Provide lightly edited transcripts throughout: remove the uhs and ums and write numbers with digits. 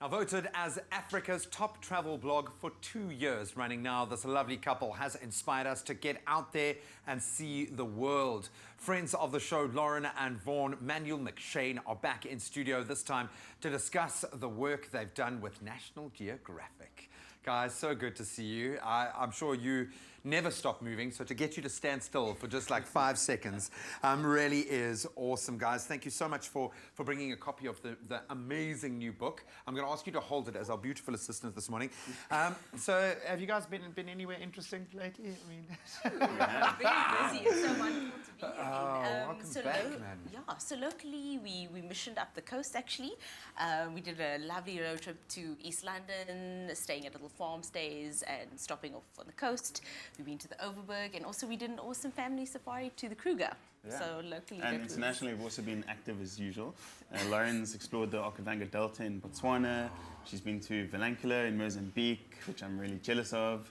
Now voted as Africa's top travel blog for 2 years running now, this lovely couple has inspired us to get out there and see the world. Friends of the show, Lauren and Vaughan Manuel McShane, are back in studio this time to discuss the work they've done with National Geographic. Guys, so good to see you. I'm sure you never stop moving, so to get you to stand still for just like 5 seconds really is awesome, guys. Thank you so much for bringing a copy of the amazing new book. I'm going to ask you to hold it as our beautiful assistant this morning. So, have you guys been anywhere interesting lately? I mean, very busy. It's so wonderful to be here. Welcome back, man. Yeah, so locally we missioned up the coast actually. We did a lovely road trip to East London, staying at little farm stays and stopping off on the coast. We've been to the Overberg, and also we did an awesome family safari to the Kruger. Yeah. So locally and internationally, we've also been active as usual. Lauren's explored the Okavango Delta in Botswana. She's been to Vilankula in Mozambique, which I'm really jealous of.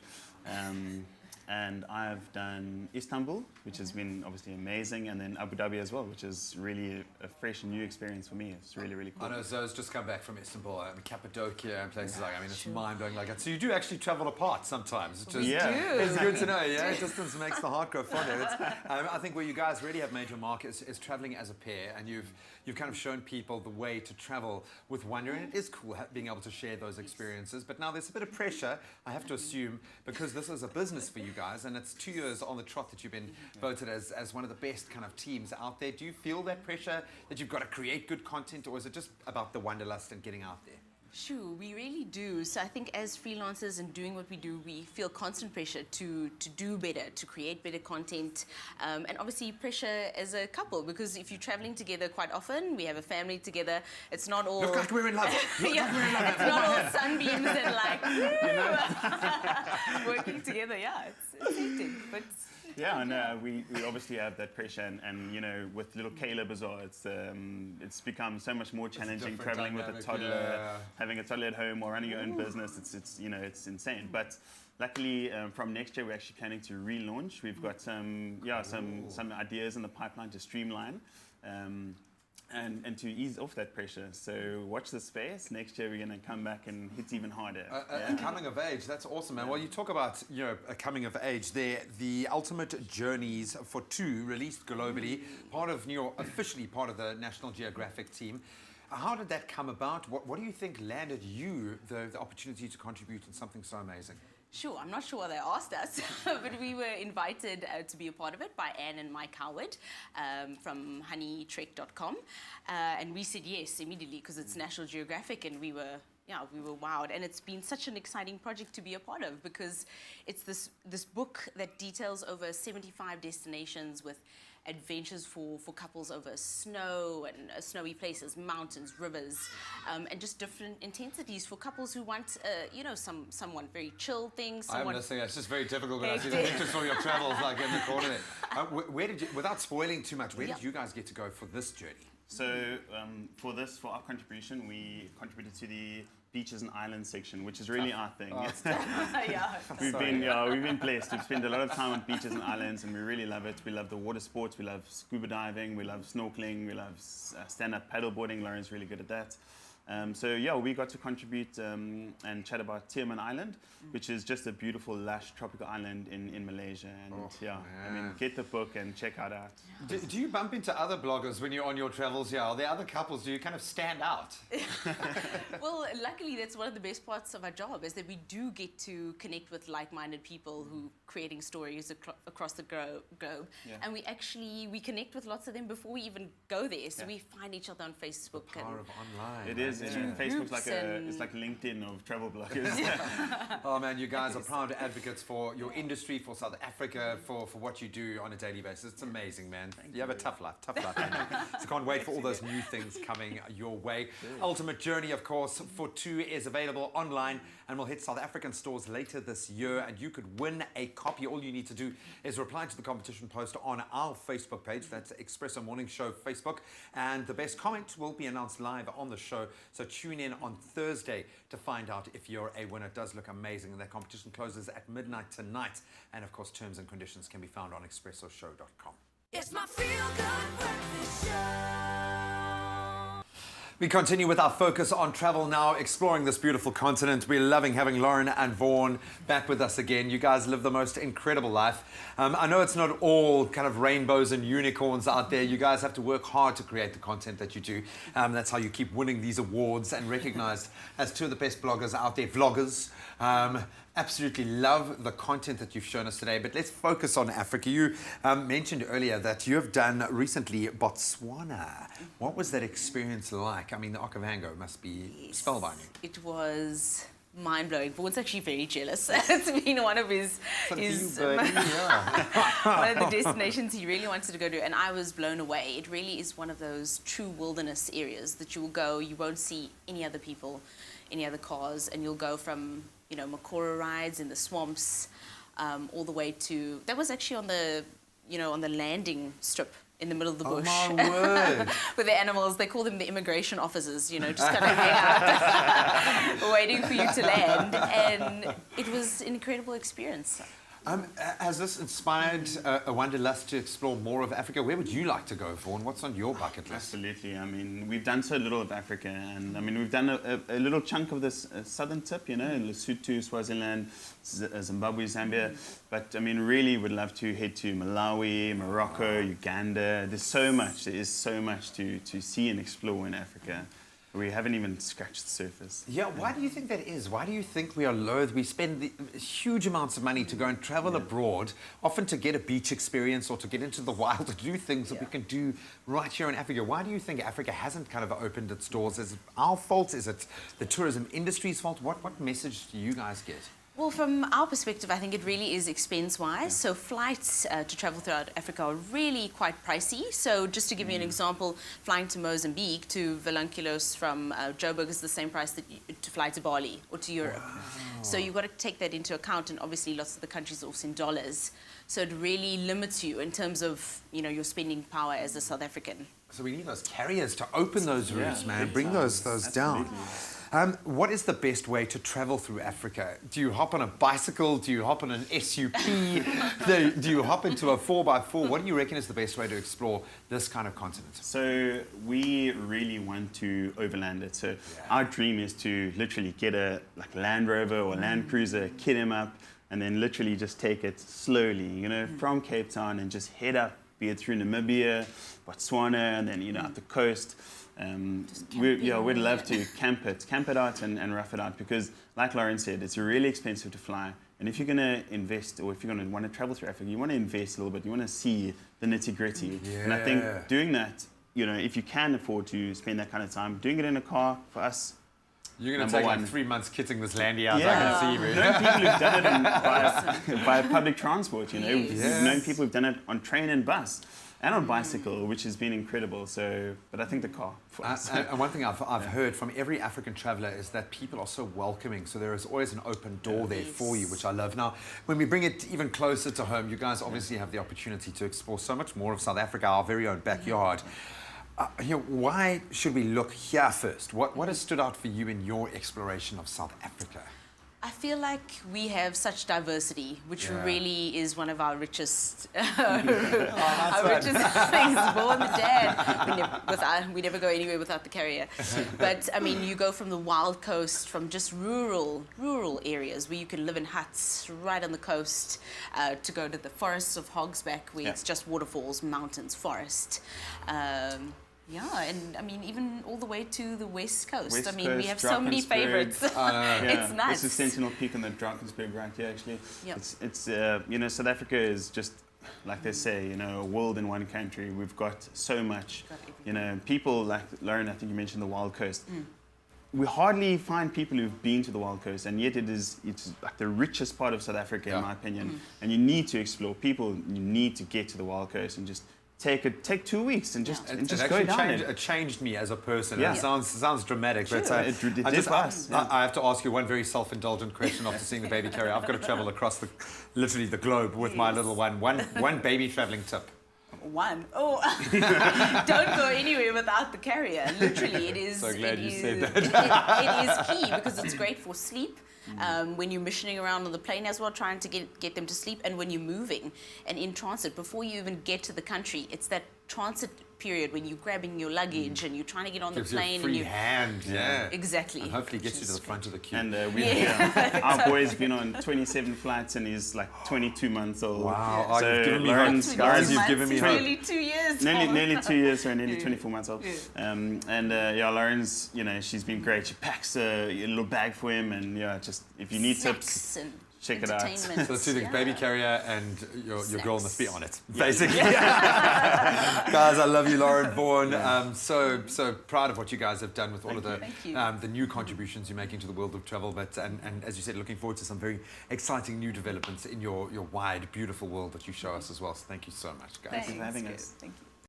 And I've done Istanbul, which has been obviously amazing, and then Abu Dhabi as well, which is really a fresh and new experience for me. It's really, really cool. I know Zoe's just come back from Istanbul and Cappadocia and places like, I mean, it's mind-blowing like that. So you do actually travel apart sometimes, which is it's good to know, yeah? Distance makes the heart grow fonder. I think where you guys really have made your mark is traveling as a pair, and you've kind of shown people the way to travel with wonder, and it is cool being able to share those experiences. But now there's a bit of pressure, I have to assume, because this is a business for you guys, and it's 2 years on the trot that you've been voted as one of the best kind of teams out there. Do you feel that pressure that you've got to create good content, or is it just about the wanderlust and getting out there? Sure, we really do. So I think as freelancers and doing what we do, we feel constant pressure to do better, to create better content, and obviously pressure as a couple, because if you're traveling together quite often, we have a family together, it's not all... Look like we're in love. Look like we're in love. It's not all sunbeams and like, working together, it's hectic, but... Yeah, and we obviously have that pressure, and you know, with little Caleb as well, it's become so much more challenging traveling with a toddler, having a toddler at home or running your own business. It's you know, it's insane. But luckily, from next year, we're actually planning to relaunch. We've got some ideas in the pipeline to streamline. And to ease off that pressure. So watch the space. Next year we're going to come back and hit even harder. Coming of age, that's awesome, man. Well, you talk about, you know, a coming of age there. The Ultimate Journeys for Two, released globally, officially part of the National Geographic team. How did that come about? What do you think landed you the opportunity to contribute in something so amazing? Sure, I'm not sure why they asked us, but we were invited to be a part of it by Anne and Mike Howard from honeytrek.com, and we said yes immediately because it's National Geographic, and we were wowed. And it's been such an exciting project to be a part of, because it's this book that details over 75 destinations with adventures for couples over snow and snowy places, mountains, rivers, and just different intensities for couples who want, someone very chill things. I'm listening. It's just very difficult when I see the pictures from your travels like in the corner there. Where did you, without spoiling too much, where did you guys get to go for this journey? So for our contribution, we contributed to the beaches and islands section, which is really our thing. We've been blessed. We've spent a lot of time on beaches and islands, and we really love it. We love the water sports. We love scuba diving. We love snorkeling. We love stand-up paddleboarding. Lauren's really good at that. We got to contribute and chat about Tioman Island, which is just a beautiful, lush, tropical island in Malaysia. And I mean, get the book and check it out. Do you bump into other bloggers when you're on your travels? Yeah, are there other couples? Do you kind of stand out? Well, luckily, that's one of the best parts of our job, is that we do get to connect with like-minded people who are creating stories across the globe. And we connect with lots of them before we even go there. So we find each other on Facebook. The power of online. It is. Facebook's like it's like LinkedIn of travel bloggers. Oh man, you guys are proud advocates for your industry, for South Africa, for what you do on a daily basis. It's amazing, man. You have a tough life, man. So can't wait for all those new things coming your way. Ultimate Journey, of course, for Two is available online and will hit South African stores later this year, and you could win a copy. All you need to do is reply to the competition post on our Facebook page. That's Expresso Morning Show Facebook, and the best comment will be announced live on the show. So tune in on Thursday to find out if you're a winner. It does look amazing, and that competition closes at midnight tonight. And of course, terms and conditions can be found on expressoshow.com. It's my feel-good breakfast show. We continue with our focus on travel now, exploring this beautiful continent. We're loving having Lauren and Vaughan back with us again. You guys live the most incredible life. I know it's not all kind of rainbows and unicorns out there. You guys have to work hard to create the content that you do. That's how you keep winning these awards and recognized as two of the best bloggers out there, vloggers. Absolutely love the content that you've shown us today, but let's focus on Africa. You mentioned earlier that you have done recently Botswana. What was that experience like? I mean, the Okavango must be spellbinding. It was mind-blowing. Vaughan's actually very jealous. It's been one of his one of the destinations he really wanted to go to, and I was blown away. It really is one of those true wilderness areas that you will go, you won't see any other people, any other cars, and you'll go from, you know, Makora rides in the swamps, all the way to, that was actually on the, you know, on the landing strip in the middle of the bush. Oh my word. With the animals. They call them the immigration officers, you know, just kind of hang out waiting for you to land. And it was an incredible experience. Has this inspired a wanderlust to explore more of Africa? Where would you like to go, Vaughan? What's on your bucket list? Absolutely. I mean, we've done so little of Africa, and I mean, we've done a little chunk of this southern tip, you know, Lesotho, Swaziland, Zimbabwe, Zambia. But I mean, really would love to head to Malawi, Morocco, Uganda. There is so much to see and explore in Africa. We haven't even scratched the surface. Yeah, why do you think that is? Why do you think we are loath? We spend huge amounts of money to go and travel abroad, often to get a beach experience or to get into the wild, to do things that we can do right here in Africa. Why do you think Africa hasn't kind of opened its doors? Is it our fault? Is it the tourism industry's fault? What message do you guys get? Well, from our perspective, I think it really is expense-wise. So flights to travel throughout Africa are really quite pricey. So just to give you an example, flying to Mozambique, to Vilanculos from Joburg is the same price that to fly to Bali or to Europe. Wow. So you've got to take that into account, and obviously lots of the countries are also in dollars. So it really limits you in terms of, you know, your spending power as a South African. So we need those carriers to open those routes, man. Bring those down. What is the best way to travel through Africa? Do you hop on a bicycle? Do you hop on an SUP? Do you hop into a 4x4? What do you reckon is the best way to explore this kind of continent? So we really want to overland it. So our dream is to literally get a Land Rover or Land Cruiser, kit him up, and then literally just take it slowly, you know, from Cape Town and just head up, be it through Namibia, Botswana, and then, you know, up the coast. We'd love to camp it out and rough it out, because like Lauren said, it's really expensive to fly, and if you're going to invest, or if you're going to want to travel through Africa, you want to invest a little bit, you want to see the nitty-gritty. And I think doing that, you know, if you can afford to spend that kind of time, doing it in a car, for us, you're going to take like 3 months kitting this landy out. Yeah. I can see, We've known people who've done it by public transport, you know. We've known people who've done it on train and bus and on bicycle, which has been incredible. So, but I think the car. And one thing I've heard from every African traveller is that people are so welcoming. So there is always an open door there for you, which I love. Now, when we bring it even closer to home, you guys obviously have the opportunity to explore so much more of South Africa, our very own backyard. You know, why should we look here first? What has stood out for you in your exploration of South Africa? I feel like we have such diversity, which really is one of our richest, richest things. Born the dad. We never go anywhere without the carrier. But I mean, you go from the wild coast, from just rural areas where you can live in huts right on the coast, to go to the forests of Hogsback, where it's just waterfalls, mountains, forest. And I mean, even all the way to the West Coast. I mean, we have so many favorites. It's nuts. This is Sentinel Peak on the Drakensberg right here, actually. It's you know, South Africa is just, like they say, you know, a world in one country. We've got so much, you know, people like Lauren, I think you mentioned the Wild Coast. We hardly find people who've been to the Wild Coast, and yet it's like the richest part of South Africa, in my opinion. And you need to explore. You need to get to the Wild Coast and just take 2 weeks and just go down it. It changed me as a person. It sounds dramatic, but I have to ask you one very self-indulgent question after seeing the baby carrier. I've got to travel across literally the globe with my little one. One baby traveling tip. One. Oh, don't go anywhere without the carrier. Literally, it is. So glad you said that. It is key, because it's great for sleep. When you're missioning around on the plane as well, trying to get them to sleep, and when you're moving and in transit, before you even get to the country, it's that transit period when you're grabbing your luggage and you're trying to get on Gives the plane. you a free and hand, yeah. Exactly. And hopefully gets you to the front of the queue. And our boy's been on 27 flights and he's like 22 months old. Wow, oh, so you've given me Lauren's, hope. Guys, you've given me hope. Nearly 2 years. Nearly 2 years, so nearly 24 months old. Lauren's, she's been great. She packs a little bag for him, and just if you need tips, check it out. So the two things, baby carrier and your girl must be on it, Yeah. basically. Guys, I love you, Lauren, Vaughan. So proud of what you guys have done with all of the new contributions you're making to the world of travel. But and as you said, looking forward to some very exciting new developments in your wide, beautiful world that you show us as well. So thank you so much, guys. Thanks for having us. Thank you.